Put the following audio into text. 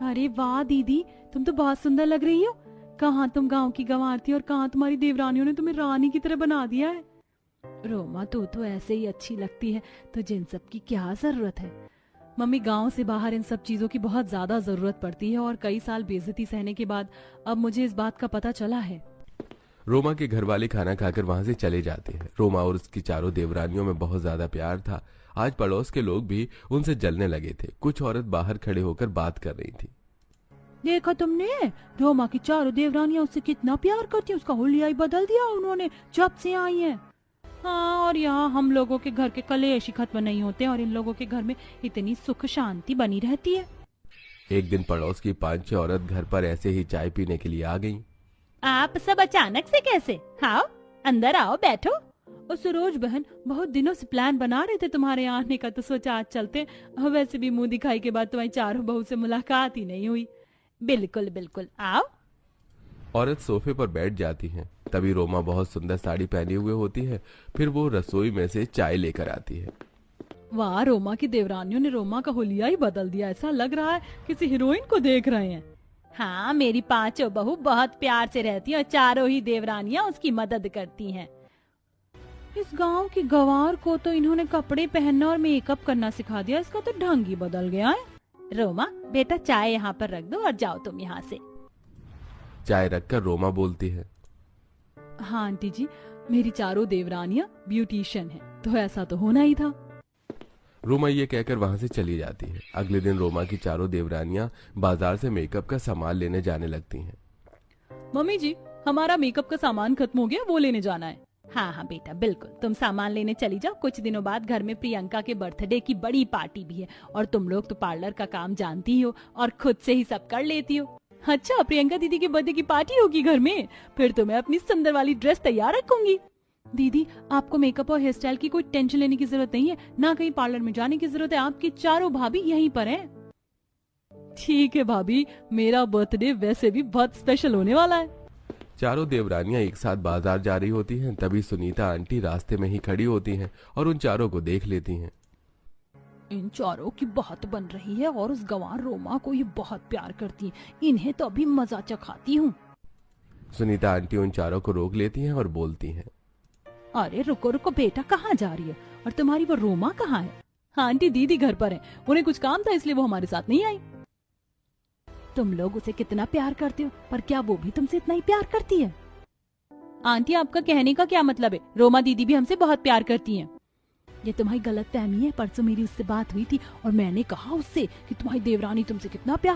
अरे वाह दीदी, तुम तो बहुत सुंदर लग रही हो। कहाँ तुम गांव की गंवार थी और कहाँ तुम्हारी देवरानियों ने तुम्हें रानी की तरह बना दिया है। रोमा तू तो ऐसे ही अच्छी लगती है, तुझे इन सब की क्या जरूरत है। मम्मी, गांव से बाहर इन सब चीजों की बहुत ज्यादा जरूरत पड़ती है और कई साल बेइज्जती सहने के बाद अब मुझे इस बात का पता चला है। रोमा के घर वाले खाना खाकर वहां से चले जाते हैं। रोमा और उसकी चारों देवरानियों में बहुत ज्यादा प्यार था। आज पड़ोस के लोग भी उनसे जलने लगे थे। कुछ औरत बाहर खड़े होकर बात कर रही थी। देखा तुमने, रोमा की चारों देवरानियां उससे कितना प्यार करती है। उसका हुलिया ही बदल दिया उन्होंने जब से आई हैं। हाँ, और यहाँ हम लोगों के घर के कलेश ही खत्म नहीं होते और इन लोगों के घर में इतनी सुख शांति बनी रहती है। एक दिन पड़ोस की 5-6 औरत घर पर ऐसे ही चाय पीने के लिए आ गईं। आप सब अचानक से कैसे? आओ, अंदर आओ, बैठो। और सरोज बहन, बहुत दिनों से प्लान बना रहे थे तुम्हारे यहाँ आने का, तो सोचा आज चलते। वैसे भी मुंह दिखाई के बाद तुम्हारी चारों बहू से मुलाकात ही नहीं हुई। बिल्कुल बिल्कुल, आओ। औरत सोफे पर बैठ जाती हैं। तभी रोमा बहुत सुंदर साड़ी पहनी हुई होती है। फिर वो रसोई में से चाय लेकर आती है। वाह, रोमा की देवरानियों ने रोमा का हुलिया ही बदल दिया। ऐसा लग रहा है किसी हीरोइन को देख रहे हैं। हाँ, मेरी 5 बहू बहुत प्यार से रहती है और चारों ही देवरानियां उसकी मदद करती हैं। इस गांव की गंवार को तो इन्होंने कपड़े पहनना और मेकअप करना सिखा दिया। इसका तो ढंग ही बदल गया है। रोमा बेटा, चाय यहाँ पर रख दो और जाओ तुम यहाँ से। चाय रखकर रोमा बोलती है, हाँ आंटी जी, मेरी चारों देवरानियां ब्यूटिशियन हैं, तो ऐसा तो होना ही था। रोमा ये कहकर वहां से चली जाती है। अगले दिन रोमा की चारों देवरानियां बाजार से मेकअप का सामान लेने जाने लगती हैं। मम्मी जी, हमारा मेकअप का सामान खत्म हो गया, वो लेने जाना है। हाँ हाँ बेटा, बिल्कुल, तुम सामान लेने चली जाओ। कुछ दिनों बाद घर में प्रियंका के बर्थडे की बड़ी पार्टी भी है और तुम लोग तो पार्लर का काम जानती ही हो और खुद से ही सब कर लेती हो। अच्छा, प्रियंका दीदी के बर्थडे की पार्टी होगी घर में? फिर तो मैं अपनी सुंदर वाली ड्रेस तैयार रखूंगी। दीदी, आपको मेकअप और हेयर स्टाइल की कोई टेंशन लेने की जरूरत नहीं है, ना कहीं पार्लर में जाने की जरूरत है। आपकी चारों भाभी यहीं पर हैं। ठीक है भाभी, मेरा बर्थडे वैसे भी बहुत स्पेशल होने वाला है। चारों देवरानियां एक साथ बाजार जा रही होती हैं। तभी सुनीता आंटी रास्ते में ही खड़ी होती हैं और उन चारों को देख लेती हैं। इन चारों की बहुत बन रही है और उस गंवार रोमा को ये बहुत प्यार करती है। इन्हें तो अभी मजा चखाती हूँ। सुनीता आंटी उन चारों को रोक लेती हैं और बोलती हैं, अरे रुको रुको बेटा, कहाँ जा रही है? और तुम्हारी वो रोमा कहाँ है? हाँ आंटी, दीदी घर पर है, उन्हें कुछ काम था इसलिए वो हमारे साथ नहीं आई। तुम लोग उसे कितना प्यार करते हो, पर क्या वो भी तुमसे इतना ही प्यार करती है? आंटी, आपका कहने का क्या मतलब है? रोमा दीदी भी हमसे बहुत प्यार करती हैं। ये तुम्हारी गलत फहमी है। परसों मेरी उससे बात हुई थी और मैंने कहा उससे कि तुम्हारी देवरानी तुमसे कितना प्यार